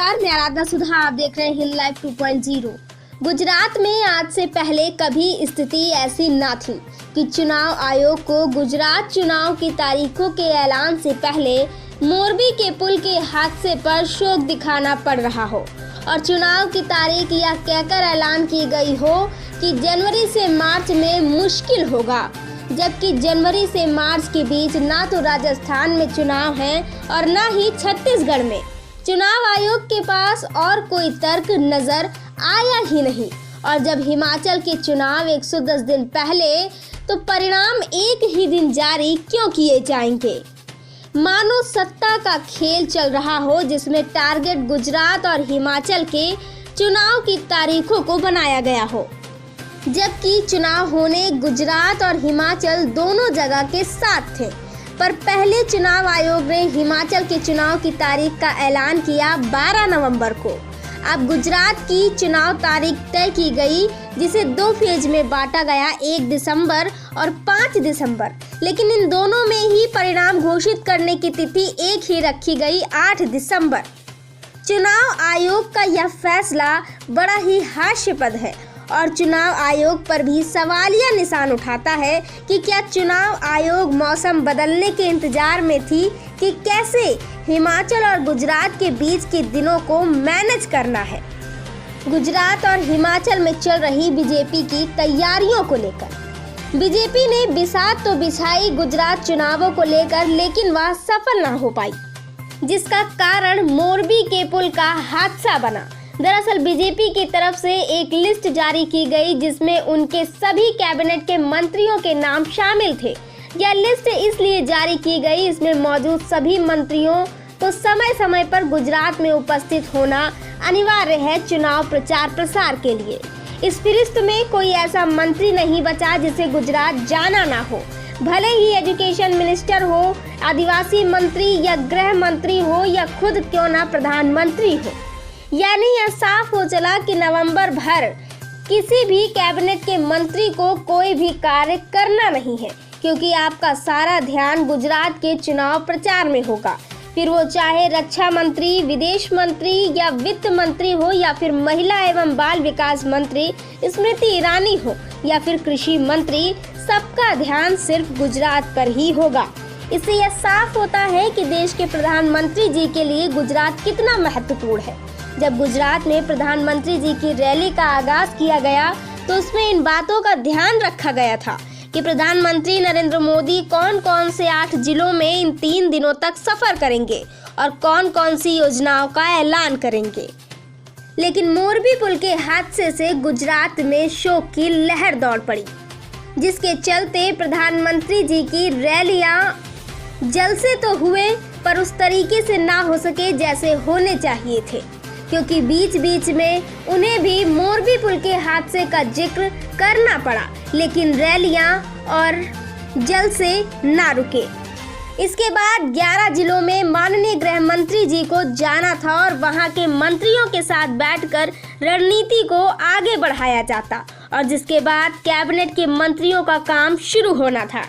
नमस्कार, मैं आराधना सुधा। आप देख रहे हैं हिंद लाइव 2.0। गुजरात में आज से पहले कभी स्थिति ऐसी ना थी कि चुनाव आयोग को गुजरात चुनाव की तारीखों के ऐलान से पहले मोरबी के पुल के हादसे पर शोक दिखाना पड़ रहा हो और चुनाव की तारीख यह कहकर ऐलान की गई हो कि जनवरी से मार्च में मुश्किल होगा, जबकि जनवरी से मार्च के बीच ना तो राजस्थान में चुनाव है और ना ही छत्तीसगढ़ में। चुनाव आयोग के पास और कोई तर्क नजर आया ही नहीं। और जब हिमाचल के चुनाव 110 दिन पहले, तो परिणाम एक ही दिन जारी क्यों किए जाएंगे? मानो सत्ता का खेल चल रहा हो जिसमें टारगेट गुजरात और हिमाचल के चुनाव की तारीखों को बनाया गया हो, जबकि चुनाव होने गुजरात और हिमाचल दोनों जगह के साथ थे। पर पहले चुनाव आयोग ने हिमाचल के चुनाव की तारीख का ऐलान किया 12 नवंबर को। अब गुजरात की चुनाव तारीख तय की गई, जिसे 2 फेज में बांटा गया, 1 दिसंबर और 5 दिसंबर। लेकिन इन दोनों में ही परिणाम घोषित करने की तिथि एक ही रखी गई, 8 दिसंबर। चुनाव आयोग का यह फैसला बड़ा ही हास्यास्पद है और चुनाव आयोग पर भी सवालिया निशान उठाता है कि क्या चुनाव आयोग मौसम बदलने के इंतजार में थी कि कैसे हिमाचल और गुजरात के बीच के दिनों को मैनेज करना है। गुजरात और हिमाचल में चल रही बीजेपी की तैयारियों को लेकर बीजेपी ने बिसात तो बिछाई गुजरात चुनावों को लेकर, लेकिन वह सफल न हो पाई, जिसका कारण मोरबी के पुल का हादसा बना। दरअसल बीजेपी की तरफ से एक लिस्ट जारी की गई जिसमें उनके सभी कैबिनेट के मंत्रियों के नाम शामिल थे। यह लिस्ट इसलिए जारी की गई, इसमें मौजूद सभी मंत्रियों को समय समय पर गुजरात में उपस्थित होना अनिवार्य है चुनाव प्रचार प्रसार के लिए। इस फहरिस्त में कोई ऐसा मंत्री नहीं बचा जिसे गुजरात जाना ना हो, भले ही एजुकेशन मिनिस्टर हो, आदिवासी मंत्री या गृह मंत्री हो या खुद क्यों ना प्रधानमंत्री हो। यानी यह साफ हो चला कि नवंबर भर किसी भी कैबिनेट के मंत्री को कोई भी कार्य करना नहीं है, क्योंकि आपका सारा ध्यान गुजरात के चुनाव प्रचार में होगा। फिर वो चाहे रक्षा मंत्री, विदेश मंत्री या वित्त मंत्री हो, या फिर महिला एवं बाल विकास मंत्री स्मृति ईरानी हो, या फिर कृषि मंत्री, सबका ध्यान सिर्फ गुजरात पर ही होगा। इससे यह साफ होता है कि देश के प्रधानमंत्री जी के लिए गुजरात कितना महत्वपूर्ण है। जब गुजरात में प्रधानमंत्री जी की रैली का आगाज किया गया तो उसमें इन बातों का ध्यान रखा गया था कि प्रधानमंत्री नरेंद्र मोदी कौन कौन से 8 जिलों में इन 3 दिनों तक सफर करेंगे और कौन कौन सी योजनाओं का ऐलान करेंगे। लेकिन मोरबी पुल के हादसे से गुजरात में शोक की लहर दौड़ पड़ी, जिसके चलते प्रधानमंत्री जी की रैलियां जलसे तो हुए पर उस तरीके से ना हो सके जैसे होने चाहिए थे, क्योंकि बीच बीच में उन्हें भी मोरबी पुल के हादसे का जिक्र करना पड़ा, लेकिन रैलियां और जलसे ना रुके। इसके बाद 11 जिलों में माननीय गृह मंत्री जी को जाना था और वहां के मंत्रियों के साथ बैठकर रणनीति को आगे बढ़ाया जाता, और जिसके बाद कैबिनेट के मंत्रियों का काम शुरू होना था।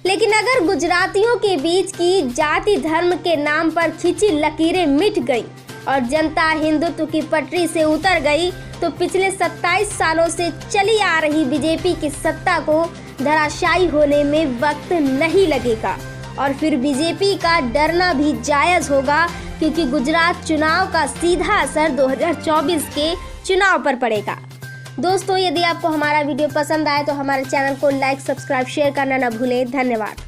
लेकिन अगर गुजरातियों के बीच की जाति धर्म के नाम पर खिंची लकीरें मिट गई और जनता हिंदुत्व की पटरी से उतर गई, तो पिछले 27 सालों से चली आ रही बीजेपी की सत्ता को धराशायी होने में वक्त नहीं लगेगा और फिर बीजेपी का डरना भी जायज होगा, क्योंकि गुजरात चुनाव का सीधा असर 2024 के चुनाव पर पड़ेगा। दोस्तों, यदि आपको हमारा वीडियो पसंद आए तो हमारे चैनल को लाइक, सब्सक्राइब, शेयर करना न भूलें। धन्यवाद।